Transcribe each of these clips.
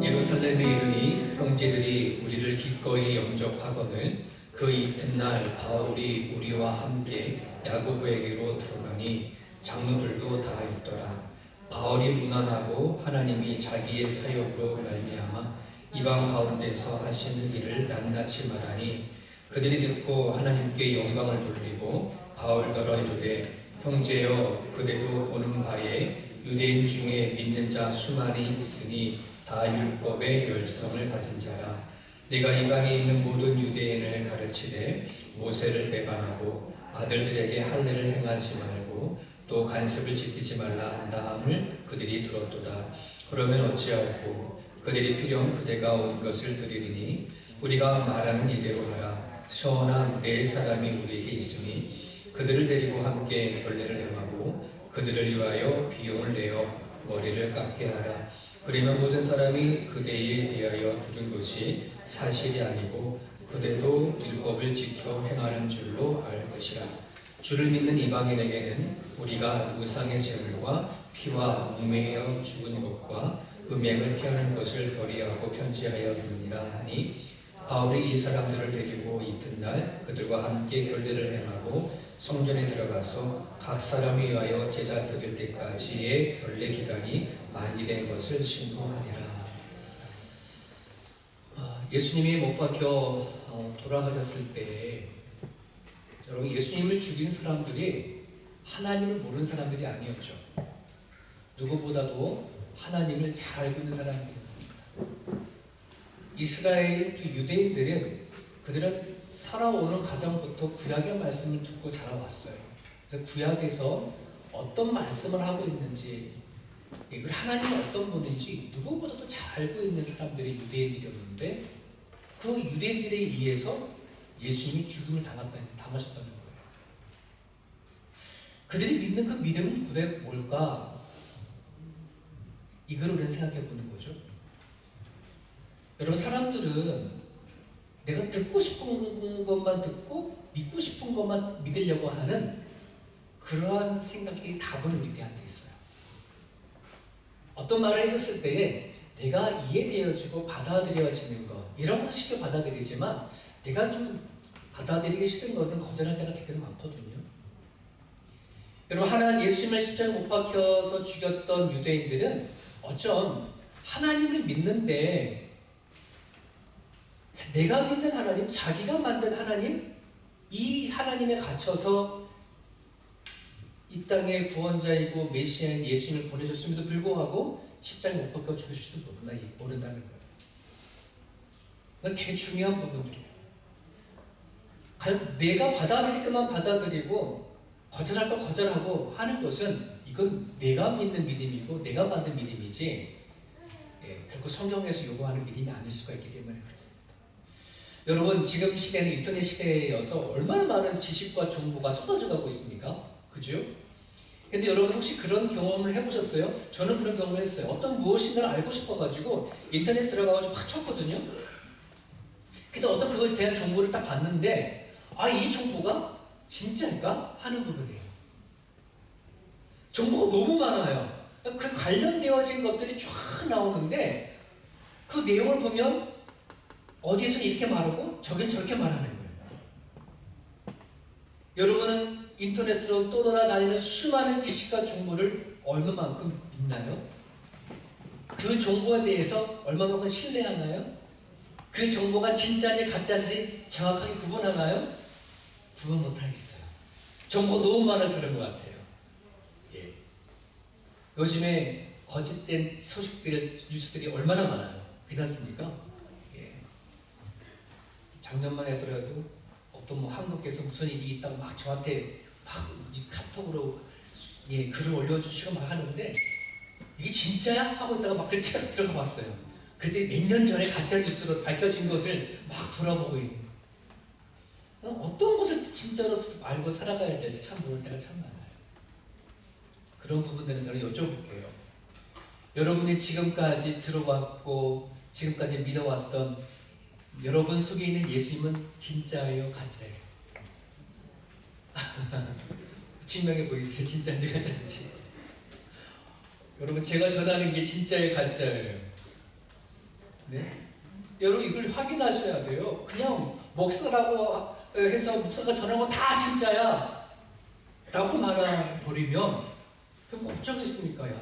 예루살렘에 이르니 형제들이 우리를 기꺼이 영접하거늘 그 이튿날 바울이 우리와 함께 야고보에게로 들어가니 장로들도 다 있더라. 바울이 무난하고 하나님이 자기의 사역으로 말미암아 이방 가운데서 하시는 일을 낱낱이 말하니 그들이 듣고 하나님께 영광을 돌리고 바울더러 이르되 형제여 그대도 보는 바에 유대인 중에 믿는 자 수많이 있으니 다 율법의 열성을 가진 자라. 내가 이방에 있는 모든 유대인을 가르치되 모세를 배반하고 아들들에게 할례를 행하지 말고 또 간섭을 지키지 말라 한다함을 그들이 들었도다. 그러면 어찌하고 그들이 필요한 그대가 온 것을 드리리니 우리가 말하는 이대로 하라. 선한 네 사람이 우리에게 있으니 그들을 데리고 함께 결례를 행하고 그들을 위하여 비용을 내어 머리를 깎게 하라. 그러면 모든 사람이 그대에 대하여 들은 것이 사실이 아니고 그대도 율법을 지켜 행하는 줄로 알 것이라. 주를 믿는 이방인에게는 우리가 우상의 제물과 피와 웅매여 죽은 것과 음행을 피하는 것을 결의하고 편지하였느니라 하니 바울이 이 사람들을 데리고 이튿날 그들과 함께 결례를 행하고 성전에 들어가서 각 사람이 위하여 제사 드릴 때까지의 결례 기간이 만기된 것을 신고하니라. 예수님이 못 박혀 돌아가셨을 때 여러분 예수님을 죽인 사람들이 하나님을 모르는 사람들이 아니었죠. 누구보다도 하나님을 잘 알고 있는 사람들이었습니다. 이스라엘 또 유대인들은 그들은 살아오는 가정부터 구약의 말씀을 듣고 자라왔어요. 그래서 구약에서 어떤 말씀을 하고 있는지 그리고 하나님은 어떤 분인지 누구보다도 잘 알고 있는 사람들이 유대인들이었는데 그 유대인들에 의해서 예수님이 죽음을 당하셨다는 거예요. 그들이 믿는 그 믿음은 도대체 뭘까? 이걸 우리는 생각해 보는 거죠. 여러분 사람들은 내가 듣고 싶은 것만 듣고 믿고 싶은 것만 믿으려고 하는 그러한 생각이 다분히 우리한테 있어요. 어떤 말을 했었을 때에 내가 이해되어지고 받아들여지는 것 이런 것을 쉽게 받아들이지만 내가 좀 받아들이기 싫은 것은 거절할 때가 되게 많거든요. 여러분 하나님 예수님을 십자가에 못 박혀서 죽였던 유대인들은 어쩜 하나님을 믿는데 내가 믿는 하나님, 자기가 만든 하나님, 이 하나님에 갇혀서 이 땅의 구원자이고 메시아인 예수님을 보내줬음에도 불구하고 십자가에 못 박혀 죽으실지도 모른다는 거예요. 그건 되게 중요한 부분들이에요. 내가 받아들일 것만 받아들이고 거절할 것 거절하고 하는 것은 이건 내가 믿는 믿음이고 내가 만든 믿음이지 결코 성경에서 요구하는 믿음이 아닐 수가 있기 때문에 그렇습니다. 여러분 지금 시대는 인터넷 시대여서 얼마나 많은 지식과 정보가 쏟아져 가고 있습니까? 그죠? 근데 여러분 혹시 그런 경험을 해보셨어요? 저는 그런 경험을 했어요. 어떤 무엇인가를 알고 싶어가지고 인터넷에 들어가가지고 팍 쳤거든요. 근데 어떤 그거에 대한 정보를 딱 봤는데 이 정보가 진짜일까? 하는 부분이에요. 정보가 너무 많아요. 그 관련되어진 것들이 쫙 나오는데 그 내용을 보면 어디에서는 이렇게 말하고 저긴 저렇게 말하는 거예요. 여러분은 인터넷으로 떠돌아다니는 수많은 지식과 정보를 얼마만큼 믿나요? 그 정보에 대해서 얼마만큼 신뢰하나요? 그 정보가 진짜인지 가짜인지 정확하게 구분하나요? 구분 못하겠어요. 정보가 너무 많아서 그런 것 같아요. 요즘에 거짓된 소식들, 뉴스들이 얼마나 많아요. 그렇지 않습니까? 작년만 해더라도 어떤 한국에서 무슨 일이 있다고 막 저한테 막 카톡으로 글을 올려주시고 막 하는데 이게 진짜야? 하고 있다가 막 글 들어가 봤어요. 그때 몇 년 전에 가짜 뉴스로 밝혀진 것을 막 돌아보고 있는 어떤 것을 진짜로 알고 살아가야 될지 참 모를 때가 참 많아요. 그런 부분들은 저는 여쭤볼게요. 여러분이 지금까지 들어왔고 지금까지 믿어왔던 여러분 속에 있는 예수님은 진짜예요, 가짜예요? 증명해 보이세요? 진짜인지 가짜인지. 여러분, 제가 전하는 게 진짜예요, 가짜예요? 네? 여러분, 이걸 확인하셔야 돼요. 그냥 목사라고 해서 목사가 전하고 다 진짜야 라고 말해버리면 그럼 걱정했습니까? 야,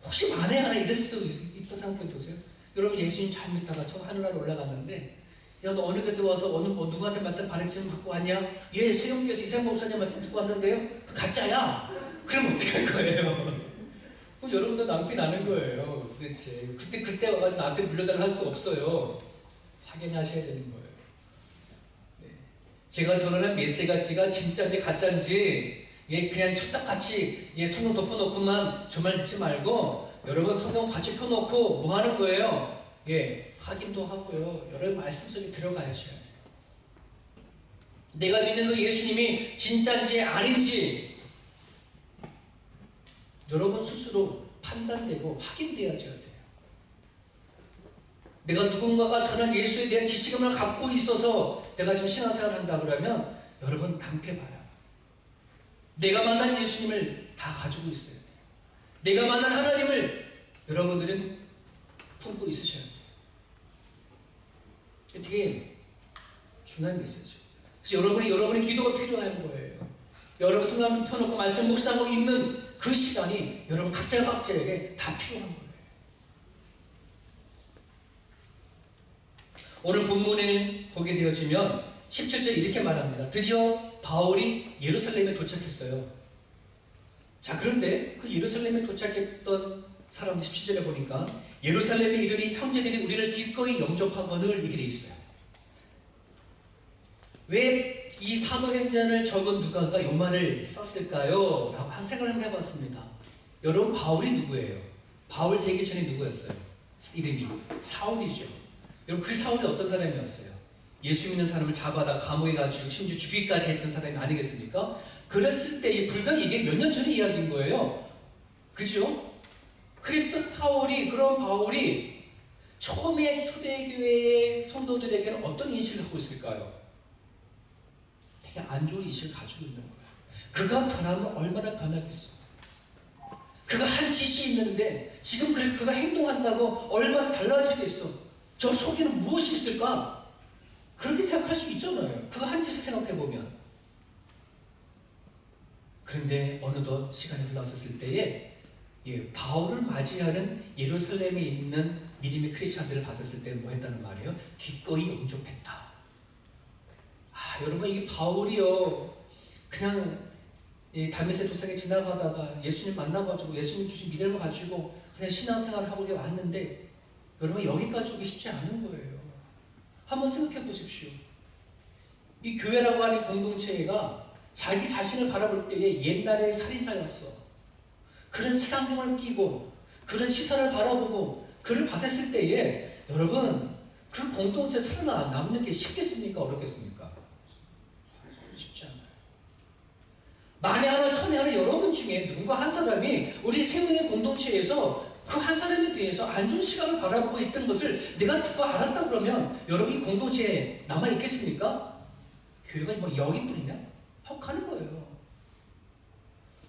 혹시 만에 하나 이럴 수도 있다 생각해 보세요. 여러분, 예수님 잘 믿다가 저 하늘나라 올라갔는데, 야, 너 어느 교회 와서 누구한테 말씀 반응증 갖고 왔냐? 예, 세용교에서 이상 목사님 말씀 듣고 왔는데요. 그 가짜야. 그럼 어떡할 거예요? 그럼 여러분도 낭비 나는 거예요. 도대체 그때 와가지고 나한테 물려달라 할 수 없어요. 확인하셔야 되는 거예요. 네. 제가 전하는 메시지가 진짜인지 가짜인지, 예, 그냥 척딱같이 성경 덮어놓고만 저말 듣지 말고, 여러분 성경 같이 펴놓고 뭐 하는 거예요? 예, 확인도 하고요. 여러분 말씀 속에 들어가셔야 돼요. 내가 믿는 그 예수님이 진짜인지 아닌지 여러분 스스로 판단되고 확인되어져야 돼요. 내가 누군가가 전한 예수에 대한 지식을 갖고 있어서 내가 지금 신앙생활을 한다 그러면 여러분 낭패봐요. 내가 만난 예수님을 다 가지고 있어야 돼요. 내가 만난 하나님을 여러분들은 품고 있으셔야 돼요. 되게 중요한 메시지죠. 그래서 여러분의 기도가 필요한 거예요. 여러분 성경 펴놓고 말씀 묵상하고 있는 그 시간이 여러분 각자에게 다 필요한 거예요. 오늘 본문에 보게 되어지면 17절 이렇게 말합니다. 드디어 바울이 예루살렘에 도착했어요. 자, 그런데 그 예루살렘에 도착했던 사람들 17절에 보니까 예루살렘에 이르니 형제들이 우리를 기꺼이 영접하거늘 이렇게 돼 있어요. 왜 이 사도행전을 적은 누가가 이 말을 썼을까요? 라고 한 생각을 한번 해봤습니다. 여러분, 바울이 누구예요? 바울 되기 전에 누구였어요? 이름이 사울이죠. 여러분, 그 사울이 어떤 사람이었어요? 예수 믿는 사람을 잡아다 감옥에 가지고 심지어 죽이기까지 했던 사람이 아니겠습니까? 그랬을 때 불과 이게 몇 년 전의 이야기인 거예요. 그죠? 그랬던 그런 바울이 처음에 초대교회의 성도들에게는 어떤 인식을 갖고 있을까요? 되게 안 좋은 인식을 가지고 있는 거예요. 그가 변하면 얼마나 변하겠어. 그가 한 짓이 있는데 지금 그가 행동한다고 얼마나 달라지겠어. 저 속에는 무엇이 있을까? 그렇게 생각할 수 있잖아요. 그가 한 짓을 생각해보면. 그런데 어느덧 시간이 흘렀을 때에 바울을 맞이하는 예루살렘에 있는 믿음의 크리스찬들을 받았을 때 뭐 했다는 말이에요? 기꺼이 영접했다. 여러분, 이 바울이요, 그냥 다메섹 도상에 지나가다가 예수님 만나가지고 예수님 주신 믿음을 가지고 그냥 신앙생활을 하고 왔는데, 여러분 여기까지 오기 쉽지 않은 거예요. 한번 생각해 보십시오. 이 교회라고 하는 공동체가 자기 자신을 바라볼 때에 옛날에 살인자였어. 그런 색안경을 끼고 그런 시선을 바라보고 그를 받았을 때에 여러분, 그 공동체 살아남는 게 쉽겠습니까? 어렵겠습니까? 쉽지 않아요. 만에 하나 천에 하나 여러분 중에 누군가 한 사람이 우리 세운의 공동체에서 그 한 사람에 대해서 안 좋은 시각을 바라보고 있던 것을 내가 듣고 알았다 그러면 여러분 이 공동체에 남아있겠습니까? 교회가 뭐 여기뿐이냐? 헉하는 거예요.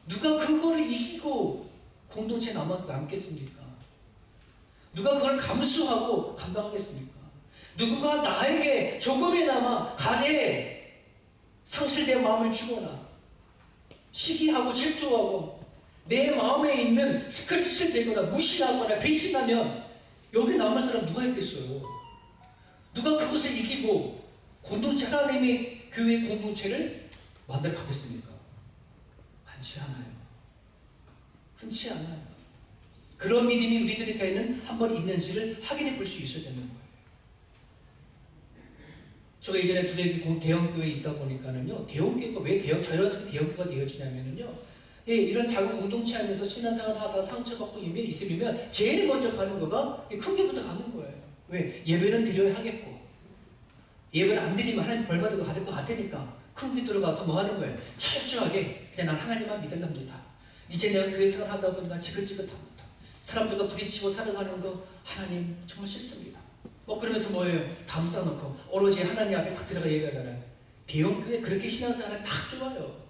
누가 그거를 이기고 공동체에 남겠습니까? 누가 그걸 감수하고 감당하겠습니까? 누군가 나에게 조금이나마 가게 상실된 마음을 주거나 시기하고 질투하고 내 마음에 있는 스크래치를 대거나 무시하거나 배신하면 여기 남을 사람 누가 있겠어요? 누가 그것을 이기고 공동체, 하나님의 교회 공동체를 만들어 가겠습니까? 많지 않아요. 흔치 않아요. 그런 믿음이 우리들에게는 한번 있는지를 확인해 볼 수 있어야 되는 거예요. 제가 이전에 두레비 대형교회에 있다 보니까는요, 대형교회가 왜 자연스럽게 대형교회가 되어지냐면요, 이런 작은 공동체 안에서 신앙생활을 하다가 상처받고 있으면 제일 먼저 가는 거가 큰 교회부터 가는 거예요. 왜? 예배는 드려야 하겠고, 예배는 안 드리면 하나님 벌 받을 것 같으니까 큰 교회 들어가서 뭐 하는 거예요? 철저하게 그냥 난 하나님만 믿을랍니다. 이제 내가 교회 생활 하다 보니까 지긋지긋합니다. 사람들과 부딪히고 살아가는 거 하나님 정말 싫습니다. 그러면서 뭐예요? 담 쌓아놓고 오로지 하나님 앞에 딱 들어가 얘기하잖아요. 대형교회 그렇게 신앙생활은 딱 좋아요.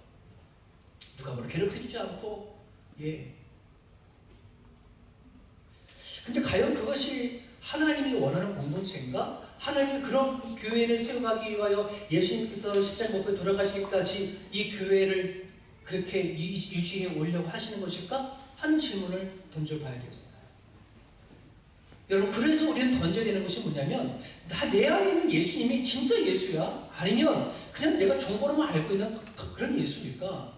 누가 뭘 괴롭혀주지 않고. 근데 과연 그것이 하나님이 원하는 공동체인가? 하나님이 그런 교회를 세워가기 위하여 예수님께서 십자가 못 박혀 돌아가시기까지 이 교회를 그렇게 유지해 오려고 하시는 것일까? 하는 질문을 던져봐야 되잖아요. 여러분, 그래서 우리는 던져야 되는 것이 뭐냐면, 내 안에 있는 예수님이 진짜 예수야? 아니면 그냥 내가 정보로만 알고 있는 그런 예수입니까?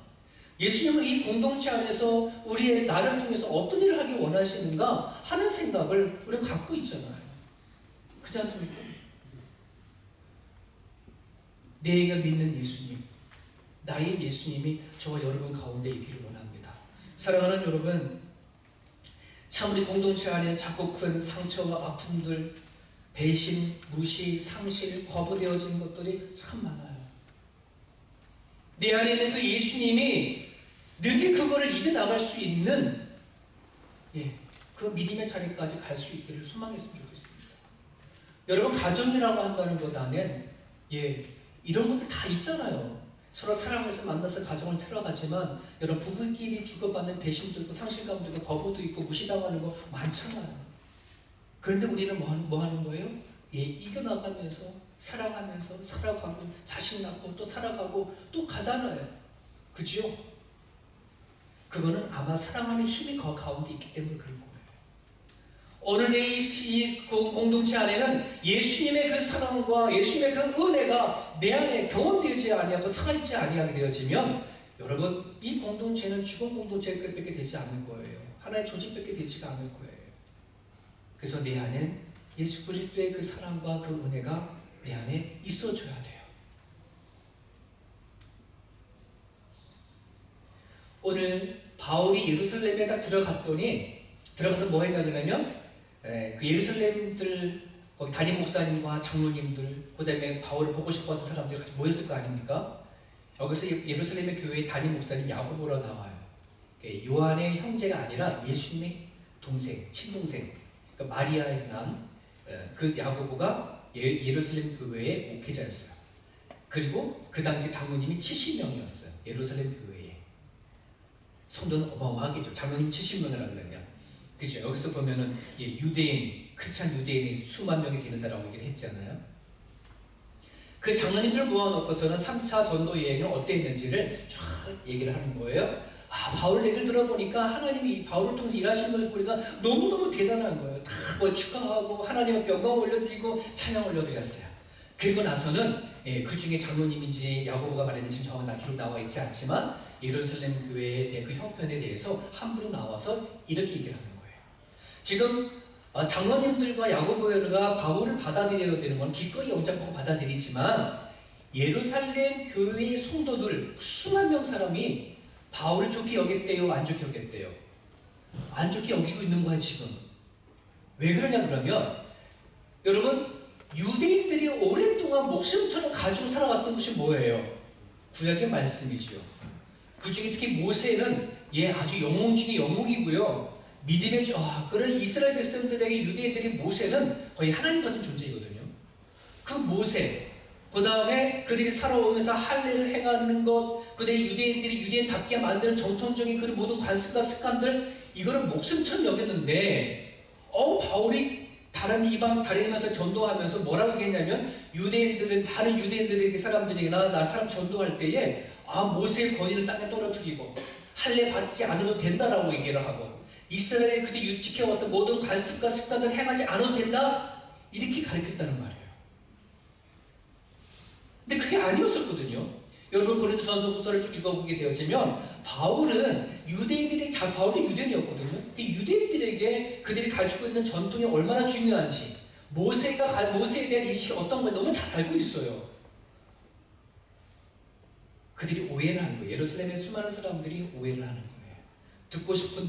예수님은 이 공동체 안에서 우리의 나를 통해서 어떤 일을 하기 원하시는가 하는 생각을 우리가 갖고 있잖아요. 그렇지 않습니까? 내가 믿는 예수님, 나의 예수님이 저와 여러분 가운데 있기를 원합니다. 사랑하는 여러분, 참 우리 공동체 안에 자꾸 큰 상처와 아픔들, 배신, 무시, 상실, 거부되어지는 것들이 참 많아요. 내 안에 있는 그 예수님이 능히 그거를 이겨나갈 수 있는 그 믿음의 자리까지 갈 수 있기를 소망했으면 좋겠습니다. 여러분, 가정이라고 한다는 것 안엔 이런 것들 다 있잖아요. 서로 사랑해서 만나서 가정을 차려가지만 여러분, 부부끼리 주고받는 배신도 있고 상실감도 있고 거부도 있고 무시당하는 거 많잖아요. 그런데 우리는 뭐 하는 거예요? 이겨나가면서 사랑하면서 살아가고 자식 낳고 또 살아가고 또 가잖아요. 그죠? 그거는 아마 사랑하는 힘이 그 가운데 있기 때문에 그런 거예요. 오늘 이 공동체 안에는 예수님의 그 사랑과 예수님의 그 은혜가 내 안에 경험되지 아니하고 살아있지 아니하게 되어지면 여러분, 이 공동체는 죽은 공동체밖에 되지 않을 거예요. 하나의 조직밖에 되지가 않을 거예요. 그래서 내 안엔 예수 그리스도의 그 사랑과 그 은혜가 내 안에 있어줘야 돼요. 오늘 바울이 예루살렘에 딱 들어가서 뭐 했냐면 그 예루살렘들 거기 담임 목사님과 장로님들, 그 다음에 바울을 보고 싶어하는 사람들이 같이 모였을 거 아닙니까? 여기서 예루살렘의 교회의 담임 목사님 야고보로 나와요. 요한의 형제가 아니라 예수님의 동생, 친동생, 그러니까 마리아에서 난 그 야고보가 예루살렘 교회의 목회자였어요. 그리고 그 당시 장로님이 70명이었어요. 예루살렘 교회에. 성도는 어마어마하겠죠. 장로님 70명을 하려면. 그죠? 여기서 보면은 유대인, 크리스찬 유대인이 수만 명이 되는다라고 얘기를 했잖아요. 그 장로님들을 모아놓고서는 3차 전도 여행이 어땠는지를 쫙 얘기를 하는 거예요. 바울 얘기를 들어보니까 하나님이 바울을 통해서 일하시는 것을 보니까 너무너무 대단한 거예요. 다 축하하고 하나님의 영광 올려드리고 찬양 올려드렸어요. 그리고 나서는 그 중에 장로님인지 야고보가 말했는지 정확한 기록 나와 있지 않지만 예루살렘 교회에 대한 그 형편에 대해서 한 분이 나와서 이렇게 얘기를 하는 거예요. 지금 장로님들과 야고보가 바울을 받아들여야 되는 건 기꺼이 영접하고 받아들이지만 예루살렘 교회의 성도들 수만 명 사람이 바울을 좋게 여겼대요? 안 좋게 여겼대요? 안 좋게 여기고 있는 거야 지금. 왜 그러냐 그러면 여러분, 유대인들이 오랫동안 목숨처럼 가지고 살아왔던 것이 뭐예요? 구약의 말씀이죠. 그 중에 특히 모세는 아주 영웅 중에 영웅이고요. 믿음의 그런 이스라엘 백성들에게 유대인들이 모세는 거의 하나님 같은 존재이거든요. 그 모세, 그 다음에 그들이 살아오면서 할례를 행하는 것, 그 다음에 유대인들이 유대인답게 만드는 정통적인 그 모든 관습과 습관들, 이거를 목숨처럼 여겼는데 바울이 다른 이방에서 전도하면서 뭐라고 얘기했냐면 많은 유대인들에게 사람들이나 사람 전도할 때에 모세의 권위를 땅에 떨어뜨리고 할례 받지 않아도 된다라고 얘기를 하고 이스라엘이 그때 지켜왔던 모든 관습과 습관을 행하지 않아도 된다? 이렇게 가르쳤다는 말이에요. 근데 그게 아니었었거든요. 여러분, 고린도전서 후서를 쭉 읽어보게 되어지면 바울은 바울이 유대인이었거든요. 유대인들에게 그들이 가지고 있는 전통이 얼마나 중요한지 모세에 대한 인식이 어떤 걸 너무 잘 알고 있어요. 그들이 오해를 하는 거예요. 예루살렘의 수많은 사람들이 오해를 하는 거예요. 듣고 싶은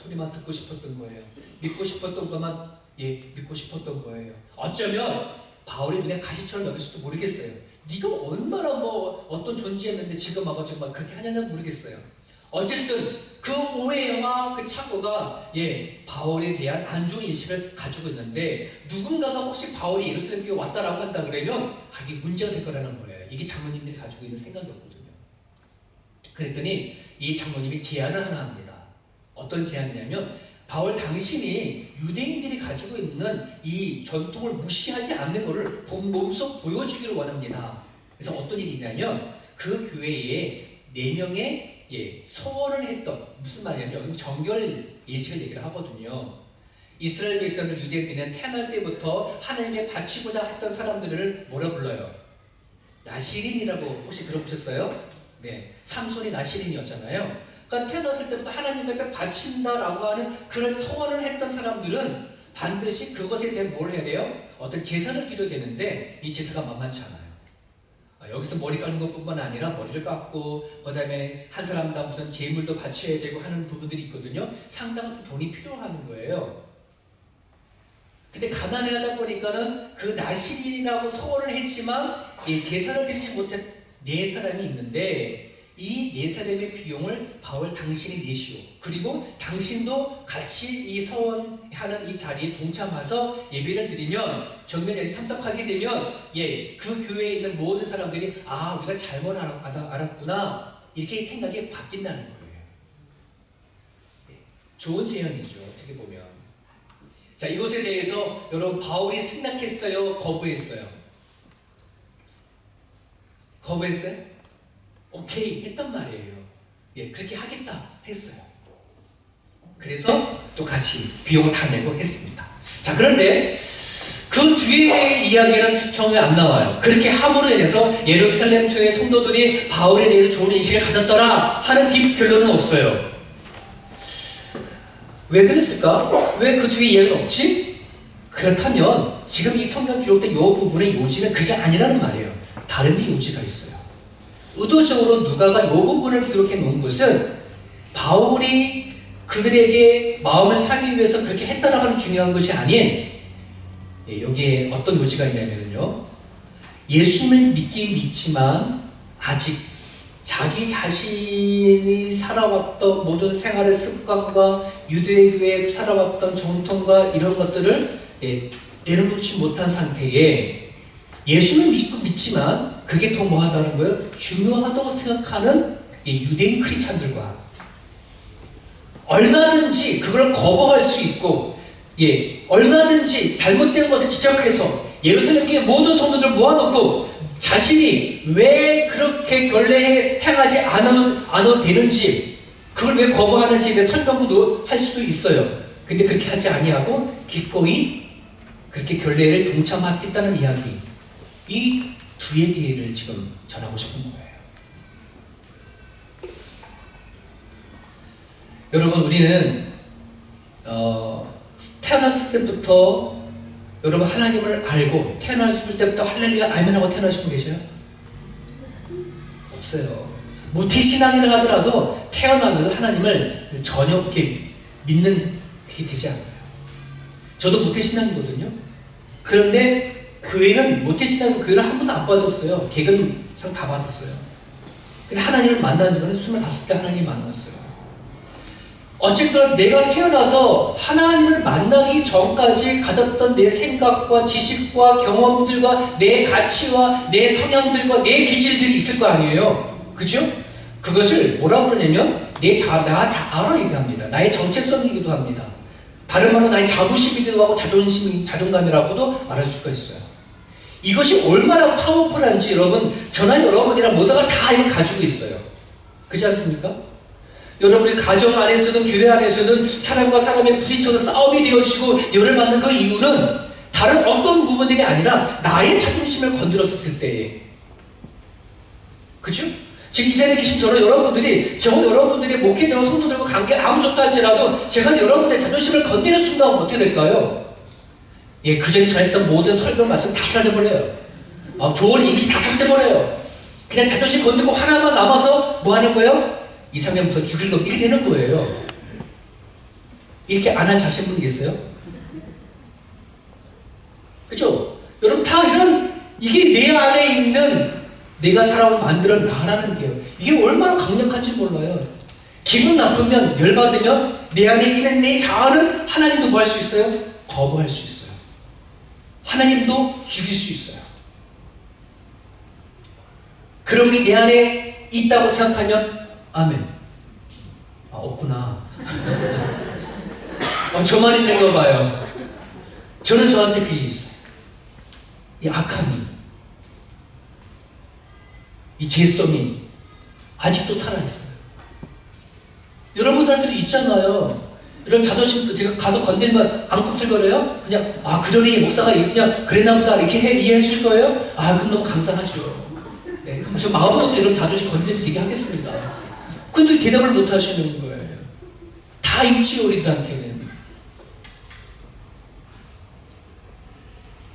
소리만 듣고 싶었던 거예요. 믿고 싶었던 것만 믿고 싶었던 거예요. 어쩌면 바울의 눈에 가시처럼 여겼을지도 모르겠어요. 네가 얼마나 어떤 존재였는데 지금 그렇게 하냐는 모르겠어요. 어쨌든 그 오해와 그 착오가 바울에 대한 안 좋은 인식을 가지고 있는데 누군가가 혹시 바울이 예루살렘에 왔다라고 한다 그러면 이게 문제가 될 거라는 거예요. 이게 장로님들이 가지고 있는 생각이었거든요. 그랬더니 이 장로님이 제안을 하나 합니다. 어떤 제안이냐면 바울 당신이 유대인들이 가지고 있는 이 전통을 무시하지 않는 것을 몸소 보여주기를 원합니다. 그래서 어떤 일이 있냐면 그 교회에 4명의 소원을 했던, 무슨 말이냐면 정결 예식을 얘기를 하거든요. 이스라엘 백성들 유대인들은 태어날 때부터 하나님에 바치고자 했던 사람들을 뭐라 불러요? 나시린이라고 혹시 들어보셨어요? 네, 삼손이 나시린이었잖아요. 그러니까 태어났을 때부터 하나님 앞에 바친다라고 하는 그런 소원을 했던 사람들은 반드시 그것에 대해 뭘 해야 돼요? 어떤 제사를 드려야 되는데 이 제사가 만만치 않아요. 여기서 머리 까는 것뿐만 아니라 머리를 깎고 그 다음에 한 사람당 무슨 제물도 바쳐야 되고 하는 부분들이 있거든요. 상당한 돈이 필요한 거예요. 근데 가난하다 보니까는 그 나시린이라고 소원을 했지만 제사를 드리지 못한 4사람이 있는데 이 4사람의 비용을 바울 당신이 내시오. 그리고 당신도 같이 이 서원하는 이 자리에 동참해서 예배를 드리면 정면에서 참석하게 되면 그 교회에 있는 모든 사람들이 우리가 잘못 알았구나 이렇게 생각이 바뀐다는 거예요. 좋은 제안이죠. 어떻게 보면. 자, 이것에 대해서 여러분 바울이 승낙했어요? 거부했어요? 거부했어요? 오케이 했단 말이에요. 그렇게 하겠다 했어요. 그래서 또 같이 비용을 다 내고 했습니다. 자, 그런데 그 뒤에 이야기는 전혀 안 나와요. 그렇게 함으로 인해서 예루살렘 교회 성도들이 바울에 대해서 좋은 인식을 가졌더라 하는 뒷결론은 없어요. 왜 그랬을까? 왜 그 뒤에 이야기는 없지? 그렇다면 지금 이 성경 기록된 이 부분의 요지는 그게 아니라는 말이에요. 다른 데 요지가 있어요. 의도적으로 누가가 이 부분을 기록해 놓은 것은 바울이 그들에게 마음을 사기 위해서 그렇게 했다라고 하는 중요한 것이 아닌 여기에 어떤 요지가 있냐면요. 예수님을 믿긴 믿지만 아직 자기 자신이 살아왔던 모든 생활의 습관과 유대교회에 살아왔던 전통과 이런 것들을 내려놓지 못한 상태에 예수는 믿지만 그게 더 뭐하다는 거예요? 중요하다고 생각하는 유대인 크리스찬들과 얼마든지 그걸 거부할 수 있고 얼마든지 잘못된 것을 지적해서 예루살렘 교회 모든 성도들을 모아놓고 자신이 왜 그렇게 결례 행하지 않아도 되는지 그걸 왜 거부하는지에 대해 설명도 할 수도 있어요. 근데 그렇게 하지 아니하고 기꺼이 그렇게 결례를 동참하겠다는 이야기, 이 두 얘기를 지금 전하고 싶은 거예요. 여러분, 우리는 태어났을 때부터 여러분 하나님을 알고 태어났을 때부터 할렐루야 아멘 하고 태어나신 분 계셔요? 없어요. 모태신앙이라 하더라도 태어나면서 하나님을 전혀 이렇게 믿는 게 되지 않아요. 저도 모태신앙이거든요. 그런데 교회는 모태신앙 교회를 한 번도 안 빠졌어요. 개근상 다 받았어요. 근데 하나님을 만나는 거는 25대 하나님 만났어요. 어쨌든 내가 태어나서 하나님을 만나기 전까지 가졌던 내 생각과 지식과 경험들과 내 가치와 내 성향들과 내 기질들이 있을 거 아니에요. 그죠? 그것을 뭐라고 그러냐면 나 자아로 얘기합니다. 나의 정체성이기도 합니다. 다른 말로 나의 자부심이기도 하고 자존감이라고도 말할 수가 있어요. 이것이 얼마나 파워풀한지 여러분, 저나 여러분이랑 모두가 다 이걸 가지고 있어요. 그렇지 않습니까? 여러분의 가정 안에서든 교회 안에서든 사람과 사람이 부딪혀서 싸움이 되어지고 열을 받는 그 이유는 다른 어떤 부분들이 아니라 나의 자존심을 건드렸을 때에, 그죠? 지금 이 자리에 계신 여러분들이 목회자와 성도들과 관계 아무 좋다 할지라도 제가 여러분의 자존심을 건드리는 순간 어떻게 될까요? 그 전에 전했던 모든 설명 말씀 다 사라져버려요. 좋은 이미지 다 사라져버려요. 그냥 자존심 건드리고 하나만 남아서 뭐 하는 거예요? 이상형부터 죽일 놈 이렇게 되는 거예요. 이렇게 안 한 자신분 계세요? 그죠? 여러분 다 이게 내 안에 있는 내가 사람을 만들어 나라는 게요. 이게 얼마나 강력한지 몰라요. 기분 나쁘면, 열받으면 내 안에 있는 내 자아는 하나님도 뭐 할 수 있어요? 거부할 수 있어요. 하나님도 죽일 수 있어요. 그러니 내 안에 있다고 생각하면 아멘. 없구나. 저만 있는 거 봐요. 저는 저한테 그게 있어요. 이 악함이, 이 죄성이 아직도 살아있어요. 여러분들도 있잖아요. 이런 자존심도 제가 가서 건들면 안 꿈틀거려요? 그냥 그러니 목사가 그냥 그랬나 보다 이렇게 이해해 줄 거예요? 그럼 너무 감사하죠. 네, 저 마음으로 이런 자존심 건드리면서 얘기하겠습니다. 근데 대답을 못 하시는 거예요. 다 있지요, 우리들한테는.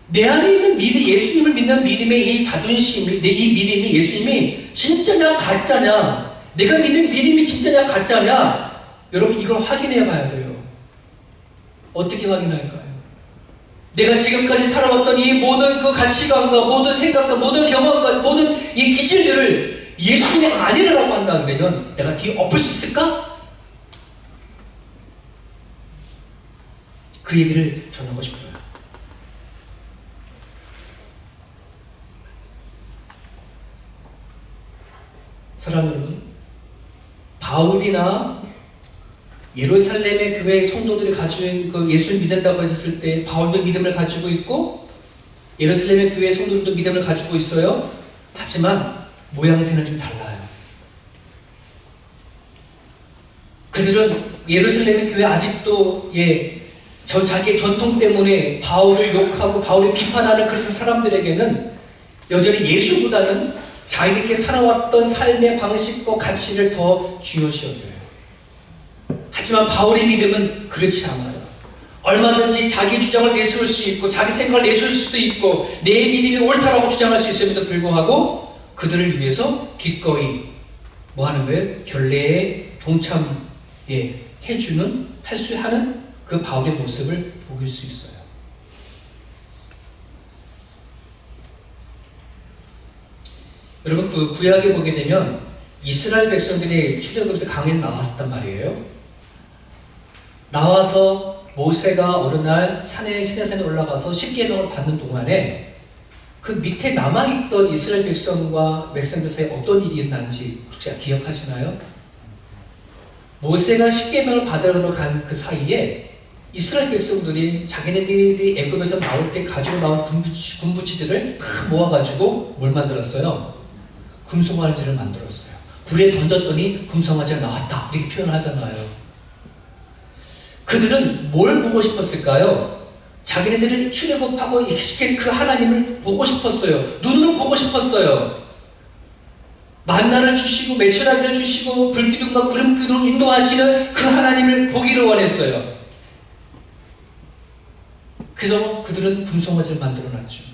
내 안에 있는 예수님을 믿는 믿음의 이 자존심, 이 믿음이 예수님이 진짜냐 가짜냐, 내가 믿는 믿음이 진짜냐 가짜냐, 여러분 이걸 확인해 봐야 돼요. 어떻게 확인할까요? 내가 지금까지 살아왔던 이 모든 그 가치관과 모든 생각과 모든 경험과 모든 이 기질들을 예수님이 아니라고 한다면 내가 뒤에 엎을 수 있을까? 그 얘기를 전하고 싶어요. 사랑하는 여러분, 바울이나 예루살렘의 교회 성도들이 가진 그 예수를 믿는다고 했을 때 바울도 믿음을 가지고 있고 예루살렘의 교회 성도들도 믿음을 가지고 있어요. 하지만 모양새는 좀 달라요. 그들은 예루살렘의 교회 아직도 자기의 전통 때문에 바울을 욕하고 바울을 비판하는 그런 사람들에게는 여전히 예수보다는 자기에게 살아왔던 삶의 방식과 가치를 더 중요시 여겨요. 하지만 바울의 믿음은 그렇지 않아요. 얼마든지 자기 주장을 내세울 수 있고 자기 생각을 내세울 수도 있고 내 믿음이 옳다라고 주장할 수 있음에도 불구하고 그들을 위해서 기꺼이 뭐 하는 거예요? 결례에 해주는, 할 수 하는 그 바울의 모습을 보일 수 있어요. 여러분, 그 구약에 보게 되면 이스라엘 백성들이 출애굽에서 강에 나왔단 말이에요. 나와서 모세가 어느 날 시내산에 올라가서 십계명을 받는 동안에 그 밑에 남아있던 이스라엘 백성들 사이에 어떤 일이 있는지 혹시 기억하시나요? 모세가 십계명을 받으러 간 그 사이에 이스라엘 백성들이 자기네들이 애굽에서 나올 때 가지고 나온 군부치들을 다 모아가지고 뭘 만들었어요? 금송아지를 만들었어요. 불에 던졌더니 금송아지가 나왔다 이렇게 표현을 하잖아요. 그들은 뭘 보고 싶었을까요? 자기네들을 출애굽하고 시킨 그 하나님을 보고 싶었어요. 눈으로 보고 싶었어요. 만나를 주시고 메추라기를 주시고 불기둥과 구름기둥으로 인도하시는 그 하나님을 보기를 원했어요. 그래서 그들은 금송아지를 만들어놨죠.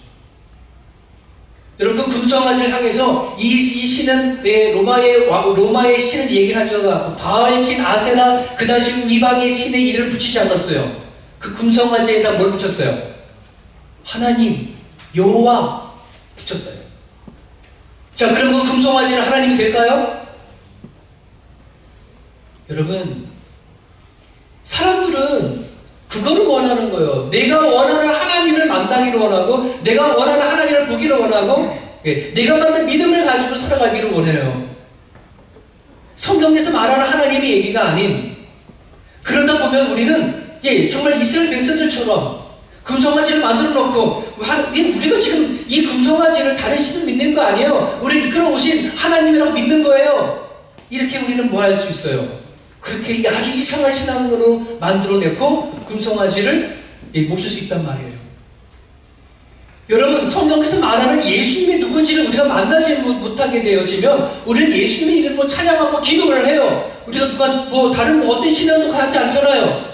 여러분, 그 금송아지를 향해서 이 신은 로마의 신을 얘기를 하지 않고 바알의 신 아세나 그 당시 이방의 신의 이름을 붙이지 않았어요. 그 금송아지에다 뭘 붙였어요? 하나님, 여호와 붙였어요. 자, 그럼 그 금송아지는 하나님이 될까요? 여러분, 사람들은 그거를 원하는 거예요. 내가 원하는 하나님을 만나기를 원하고 내가 원하는 하나님을 보기를 원하고 내가 만든 믿음을 가지고 살아가기를 원해요. 성경에서 말하는 하나님의 얘기가 아닌, 그러다 보면 우리는 정말 이스라엘 백성들처럼 금송아지를 만들어 놓고 우리가 지금 이 금송아지를 다른 신을 믿는 거 아니에요. 우리를 이끌어 오신 하나님이라고 믿는 거예요. 이렇게 우리는 뭐 할 수 있어요? 그렇게 아주 이상한 신앙으로 만들어내고 금송아지를 모실 수 있단 말이에요. 여러분, 성경에서 말하는 예수님이 누군지를 우리가 만나지 못하게 되어지면 우리는 예수님의 이름으로 찬양하고 기도를 해요. 우리가 다른 어떤 신앙도 하지 않잖아요.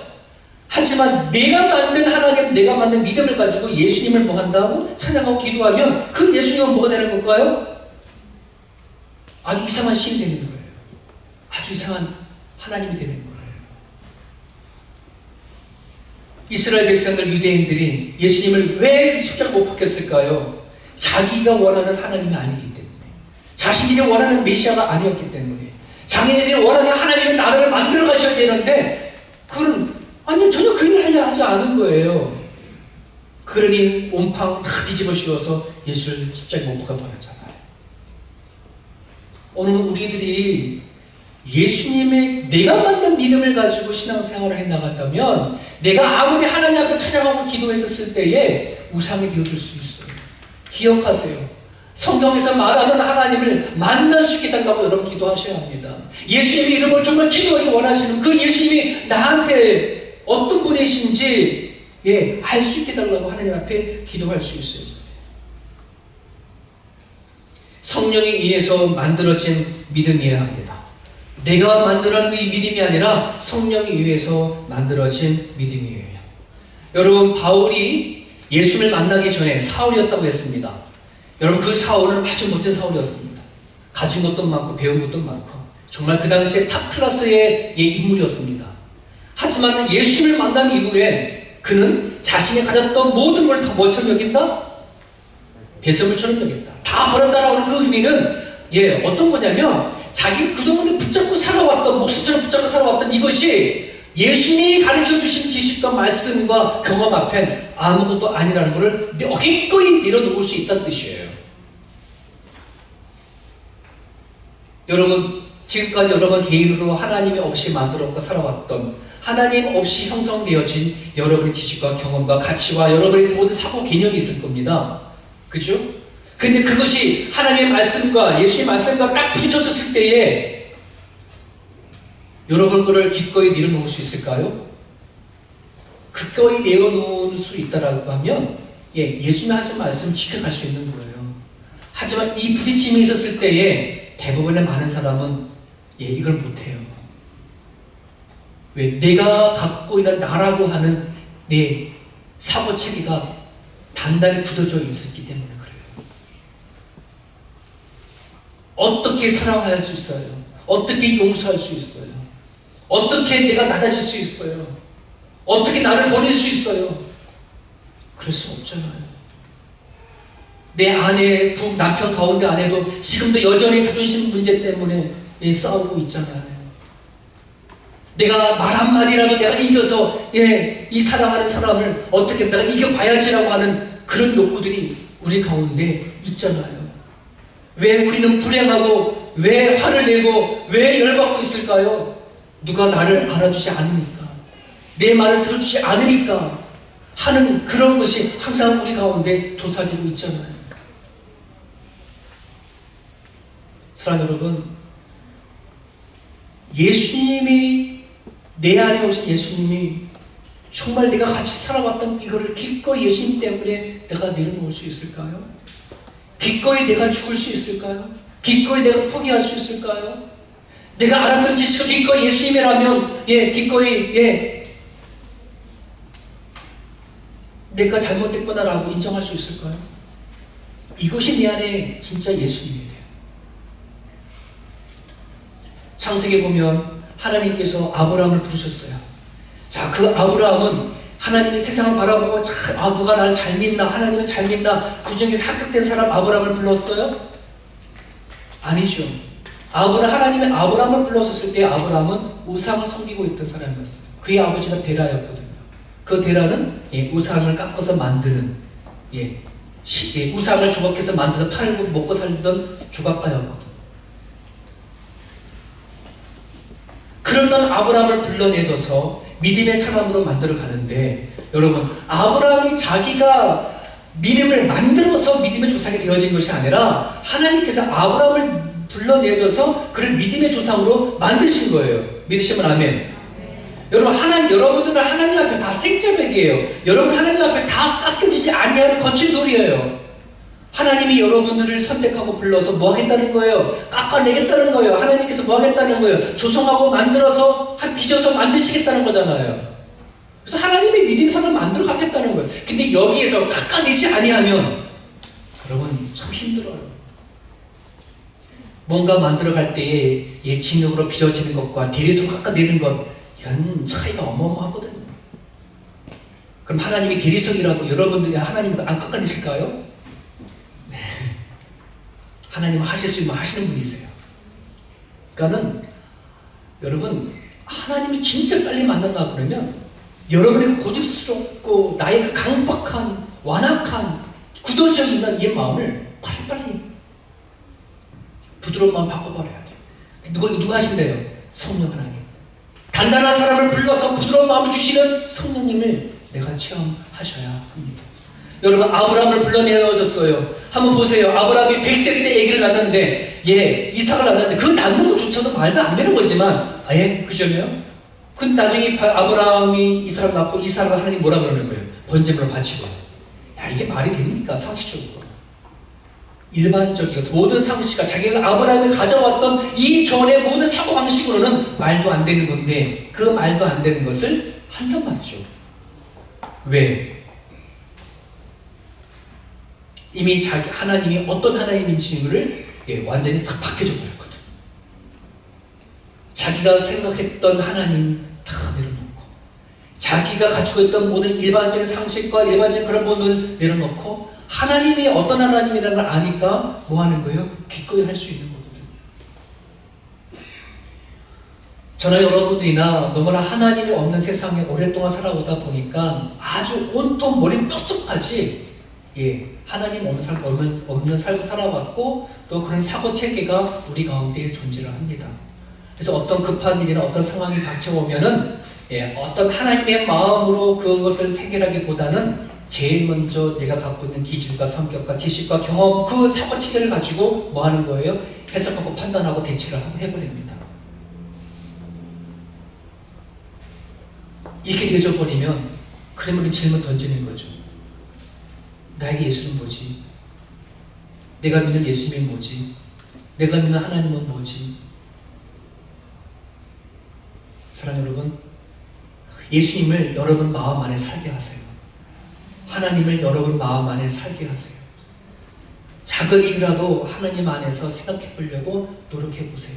하지만 내가 만든 하나님, 내가 만든 믿음을 가지고 예수님을 뭐 한다고 찬양하고 기도하면 그 예수님은 뭐가 되는 걸까요? 아주 이상한 신이 되는 거예요. 아주 이상한 하나님이 되는 거예요. 이스라엘 백성들, 유대인들이 예수님을 왜 십자가 못 박혔을까요? 자기가 원하는 하나님이 아니기 때문에, 자신이 원하는 메시아가 아니었기 때문에, 장인들이 원하는 하나님의 나라를 만들어 가셔야 되는데 아니 전혀 그 일을 하려 하지 않은 거예요. 그러니 온팡 다 뒤집어 씌워서 예수를 십자가에 못 박아 버렸잖아요. 오늘 우리들이 예수님의 내가 만든 믿음을 가지고 신앙생활을 해나갔다면 내가 아무리 하나님 앞에 찬양하고 기도했었을 때에 우상이 되어줄 수 있어요. 기억하세요. 성경에서 말하는 하나님을 만날 수 있게 달라고 여러분 기도하셔야 합니다. 예수님의 이름을 정말 기도하기 원하시는 그 예수님이 나한테 어떤 분이신지 알 수 있게 달라고 하나님 앞에 기도할 수 있어요. 성령에 의해서 만들어진 믿음이어야 합니다. 내가 만들어낸 이 믿음이 아니라 성령에 의해서 만들어진 믿음이에요. 여러분, 바울이 예수를 만나기 전에 사울이었다고 했습니다. 여러분, 그 사울은 아주 멋진 사울이었습니다. 가진 것도 많고 배운 것도 많고 정말 그 당시에 탑 클래스의 인물이었습니다. 하지만 예수를 만난 이후에 그는 자신이 가졌던 모든 걸 다 뭐처럼 여긴다? 배설물처럼 여긴다. 다 버렸다라고 하는 그 의미는 어떤 거냐면 자기 그동안에 붙잡고 살아왔던, 목숨처럼 붙잡고 살아왔던 이것이 예수님이 가르쳐 주신 지식과 말씀과 경험 앞엔 아무것도 아니라는 것을 기꺼이 내려놓을 수 있다는 뜻이에요. 여러분, 지금까지 여러분 개인으로 하나님이 없이 만들었고 살아왔던, 하나님 없이 형성되어진 여러분의 지식과 경험과 가치와 여러분의 모든 사고 개념이 있을 겁니다. 그죠? 근데 그것이 하나님의 말씀과 예수의 말씀과 딱 부딪혔을 때에 여러분 거를 기꺼이 내려놓을 수 있을까요? 기꺼이 내려놓을 수 있다라고 하면 예수님이 하신 말씀 지켜갈 수 있는 거예요. 하지만 이 부딪힘이 있었을 때에 대부분의 많은 사람은 이걸 못해요. 왜? 내가 갖고 있는 나라고 하는 내 사고체계가 단단히 굳어져 있었기 때문에 그래요. 어떻게 사랑할 수 있어요? 어떻게 용서할 수 있어요? 어떻게 내가 낮아질 수 있어요? 어떻게 나를 버릴 수 있어요? 그럴 수 없잖아요. 내 아내, 남편 가운데 아내도 지금도 여전히 자존심 문제 때문에 싸우고 있잖아요. 내가 말 한마디라도 내가 이겨서 이 사랑하는 사람을 어떻게 내가 이겨봐야지라고 하는 그런 욕구들이 우리 가운데 있잖아요. 왜 우리는 불행하고 왜 화를 내고 왜 열받고 있을까요? 누가 나를 알아주지 않으니까, 내 말을 들어주지 않으니까 하는 그런 것이 항상 우리 가운데 도사리고 있잖아요. 사랑하는 여러분, 예수님이 내 안에 오신 예수님이 정말 내가 같이 살아왔던 이거를 기꺼이 예수님 때문에 내가 내려놓을 수 있을까요? 기꺼이 내가 죽을 수 있을까요? 기꺼이 내가 포기할 수 있을까요? 내가 알았던 지식을 기꺼이 예수님이라면 기꺼이 내가 잘못됐구나라고 인정할 수 있을까요? 이것이 내 안에 진짜 예수님이에요. 창세기에 보면 하나님께서 아브라함을 부르셨어요. 자, 그 아브라함은 하나님이 세상을 바라보고 누가 나를 잘 믿나, 하나님을 잘 믿나, 그 중에서 합격된 사람 아브라함을 불렀어요? 아니죠. 하나님의 아브라함을 불렀을 때 아브라함은 우상을 섬기고 있던 사람이었어요. 그의 아버지가 데라였거든요. 그 데라는 우상을 깎아서 만드는 우상을 조각해서 만들어서 팔고 먹고 살던 조각가였거든요. 그랬던 아브라함을 불러내둬서 믿음의 사람으로 만들어 가는데, 여러분, 아브라함이 자기가 믿음을 만들어서 믿음의 조상이 되어진 것이 아니라 하나님께서 아브라함을 불러내둬서 그를 믿음의 조상으로 만드신 거예요. 믿으시면 아멘. 여러분, 여러분들은 하나님 앞에 다 생자백이에요. 여러분 하나님 앞에 다 깎여지지 아니하는 거친 돌이에요. 하나님이 여러분들을 선택하고 불러서 뭐 하겠다는 거예요? 깎아내겠다는 거예요. 하나님께서 뭐 하겠다는 거예요? 조성하고 만들어서 빚어서 만드시겠다는 거잖아요. 그래서 하나님이 믿음의 사람을 만들어 가겠다는 거예요. 근데 여기에서 깎아내지 아니하면 여러분 참 힘들어요. 뭔가 만들어 갈 때에 진흙으로 빚어지는 것과 대리석 깎아내는 것, 이건 차이가 어마어마하거든요. 그럼 하나님이 대리석이라고 여러분들이 하나님을 안 깎아내실까요? 하나님은 하실 수 있는 하시는 분이세요. 그러니까는 여러분, 하나님이 진짜 빨리 만난다 그러면 여러분의 고집스럽고 나의 그 강박한 완악한 굳어져 있는 이 마음을 빨리빨리 부드러운 마음 바꿔버려야 돼. 누가 하신대요? 성령 하나님. 단단한 사람을 불러서 부드러운 마음을 주시는 성령님을 내가 체험하셔야 합니다. 여러분, 아브라함을 불러내어줬어요. 한번 보세요. 아브라함이 100세 때 아기를 낳는데, 이삭을 낳는데, 그 낳는 것조차도 말도 안 되는 거지만, 그죠요? 근데 나중에 아브라함이 이삭을 낳고, 이삭을 하나님 뭐라 그러는 거예요? 번제물로 바치고. 야, 이게 말이 됩니까? 상식적으로. 일반적이어서 모든 상식과 자기가 아브라함이 가져왔던 이 전의 모든 사고방식으로는 말도 안 되는 건데, 그 말도 안 되는 것을 한단 말이죠. 왜? 이미 하나님이 어떤 하나님인지를 완전히 싹 바뀌어져 버렸거든. 자기가 생각했던 하나님 다 내려놓고, 자기가 가지고 있던 모든 일반적인 상식과 일반적인 그런 부분을 내려놓고, 하나님이 어떤 하나님이라는 걸 아니까 뭐 하는 거예요? 기꺼이 할 수 있는 거거든요. 저나 여러분들이나 너무나 하나님이 없는 세상에 오랫동안 살아오다 보니까 아주 온통 머리 뼛속까지 하나님 없는 삶을 살아왔고, 또 그런 사고 체계가 우리 가운데 존재를 합니다. 그래서 어떤 급한 일이나 어떤 상황이 닥쳐오면은 어떤 하나님의 마음으로 그것을 해결하기보다는 제일 먼저 내가 갖고 있는 기질과 성격과 지식과 경험, 그 사고 체계를 가지고 뭐 하는 거예요? 해석하고 판단하고 대처를 해버립니다. 이렇게 되어버리면 그러면 질문 던지는 거죠. 나에게 예수는 뭐지? 내가 믿는 예수님이 뭐지? 내가 믿는 하나님은 뭐지? 사랑하는 여러분, 예수님을 여러분 마음 안에 살게 하세요. 하나님을 여러분 마음 안에 살게 하세요. 작은 일이라도 하나님 안에서 생각해 보려고 노력해 보세요.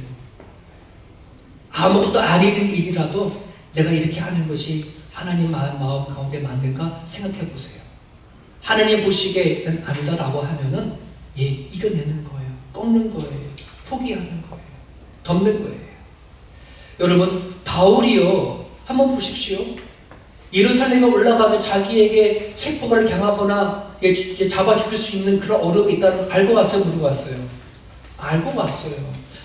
아무것도 아닌 일이라도 내가 이렇게 하는 것이 하나님 마음 가운데 맞는가 생각해 보세요. 하나님 보시기에 이건 아니다라고 하면은 이겨내는 거예요. 꺾는 거예요. 포기하는 거예요. 덮는 거예요. 여러분, 바울이요, 한번 보십시오. 예루살렘에 올라가면 자기에게 체포를 당하거나 잡아 죽일 수 있는 그런 어려움이 있다는 걸 알고 왔어요? 모르고 왔어요? 알고 왔어요.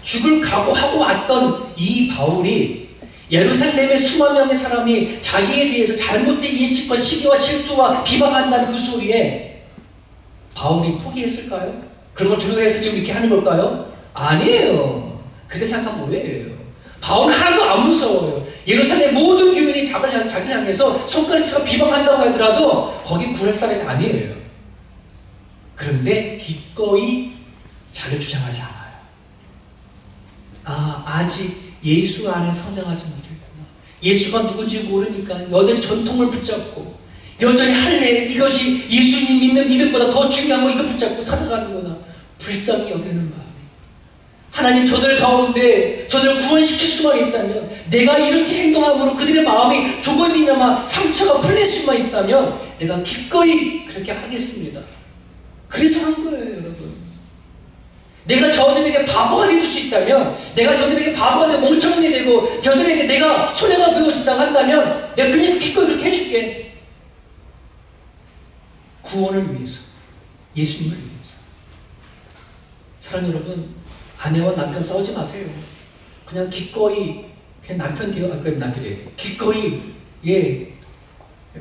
죽을 각오하고 왔던 이 바울이 예루살렘의 수만 명의 사람이 자기에 대해서 잘못된 인식과 시기와 질투와 비방한다는 그 소리에 바울이 포기했을까요? 그런 걸 두려워해서 지금 이렇게 하는 걸까요? 아니에요. 그렇게 생각하면 오해예요. 바울은 하나도 안 무서워요. 예루살렘 모든 교인이 자기를 향해서 손가락질하고 비방한다고 하더라도 거기 굴할 사람이 아니에요. 그런데 기꺼이 자기를 주장하지 않아요. 아직 예수 안에 성장하지 못했구나. 예수가 누군지 모르니까 여전히 전통을 붙잡고 여전히 할래, 이것이 예수님 믿는 믿음보다 더 중요한 거 이거 붙잡고 살아가는구나. 불쌍히 여기는 마음이. 하나님, 저들 가운데 저들을 구원시킬 수만 있다면, 내가 이렇게 행동함으로 그들의 마음이 조금이나마 상처가 풀릴 수만 있다면 내가 기꺼이 그렇게 하겠습니다. 그래서 한 거예요, 여러분. 내가 저들에게 바보가 될 수 있다면, 내가 저들에게 바보가 되고 멍청이 되고 저들에게 내가 손해가 보여진다고 한다면 내가 그냥 기꺼이 그렇게 해줄게. 구원을 위해서, 예수님을 위해서. 사랑하는 여러분, 아내와 남편 싸우지 마세요. 그냥 기꺼이 남편이 기꺼이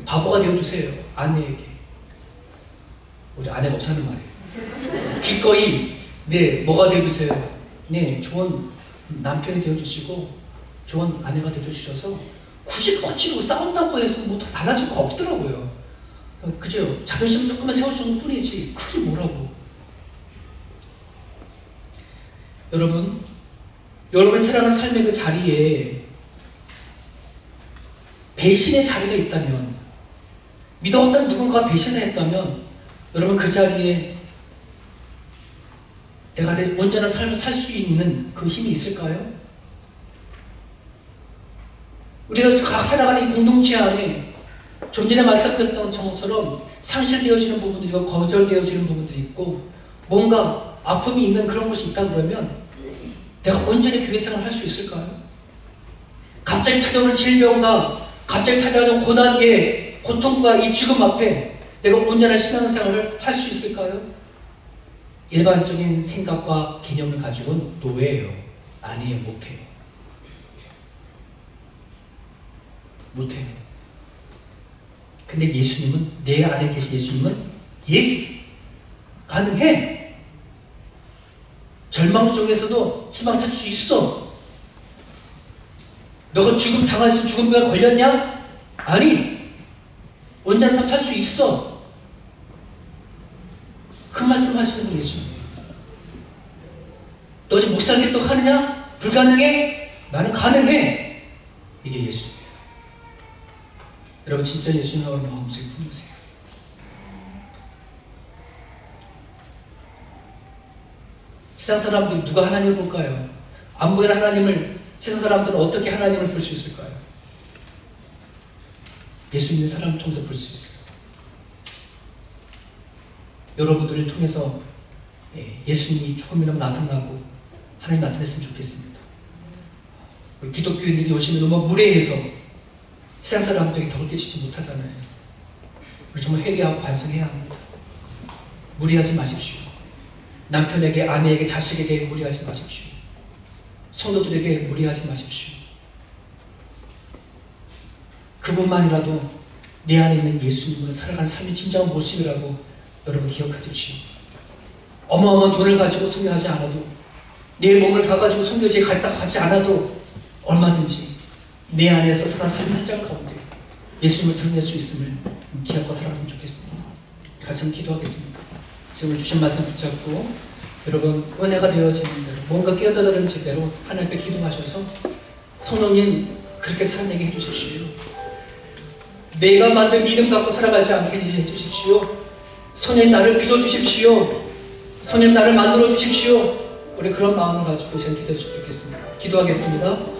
바보가 되어주세요. 아내에게. 우리 아내가 없사는 말이에요. 기꺼이 뭐가 되어주세요. 좋은 남편이 되어주시고 좋은 아내가 되어주셔서 굳이 거치고 싸운다고 해서 뭐 달라질 거 없더라고요. 그죠? 자존심 조금만 세울 수 있는 뿐이지 크게 뭐라고. 여러분 살아가는 삶의 그 자리에 배신의 자리가 있다면, 믿어왔던 누군가가 배신을 했다면, 여러분 그 자리에 내가 내 온전한 삶을 살 수 있는 그 힘이 있을까요? 우리가 각 살아가는 이 공동체 안에 좀 전에 말씀드렸던 것처럼 상실되어지는 부분들이 있고 거절되어지는 부분들이 있고 뭔가 아픔이 있는 그런 것이 있다 그러면 내가 온전히 교회 생활을 할 수 있을까요? 갑자기 찾아오는 질병과 갑자기 찾아오는 고난의 고통과 이 죽음 앞에 내가 온전한 신앙생활을 할 수 있을까요? 일반적인 생각과 개념을 가지고는 노예예요. 아니에요. 못해요. 못해요. 근데 예수님은, 내 안에 계신 예수님은 예스! 가능해! 절망 중에서도 희망 찾을 수 있어. 너가 죽음 당했어? 죽음병에 걸렸냐? 아니! 온전한 삶 찾을 수 있어. 그 말씀 하시는 분 예수님이에요. 너 이제 못 살겠다고 하느냐? 불가능해? 나는 가능해. 이게 예수님이에요. 여러분 진짜 예수님을 마음속에 품으세요. 세상 사람들이 누가 하나님을 볼까요? 안 보이는 하나님을, 세상 사람들은 어떻게 하나님을 볼 수 있을까요? 예수 있는 사람을 통해서 볼 수 있어요. 여러분들을 통해서 예수님이 조금이나마 나타나고 하나님 나타냈으면 좋겠습니다. 우리 기독교인들이 요즘에 너무 무례해서 세상 사람들에게 덕을 끼치지 못하잖아요. 우리 정말 회개하고 반성해야 합니다. 무리하지 마십시오. 남편에게, 아내에게, 자식에게 무리하지 마십시오. 성도들에게 무리하지 마십시오. 그것만이라도 내 안에 있는 예수님으로 살아가는 삶의 진정한 모습이라고 여러분 기억하십시오. 어마어마한 돈을 가지고 성교하지 않아도, 내 몸을 가가지고 성교지에 갔다 가지 않아도 얼마든지 내 안에서 살아 삶의 현장 가운데 예수님을 드러낼 수 있음을 기억하고 살아갔으면 좋겠습니다. 같이 한번 기도하겠습니다. 지금 주신 말씀 붙잡고 여러분 은혜가 되어지는 대로, 뭔가 깨어들는 제대로 하나님 앞에 기도하셔서 성령님 그렇게 살아내게 해주십시오. 내가 만든 믿음 갖고 살아가지 않게 해주십시오. 성령님 나를 빚어주십시오. 성령님 나를 만들어 주십시오. 우리 그런 마음을 가지고 제가 기도했으면 좋겠습니다. 기도하겠습니다.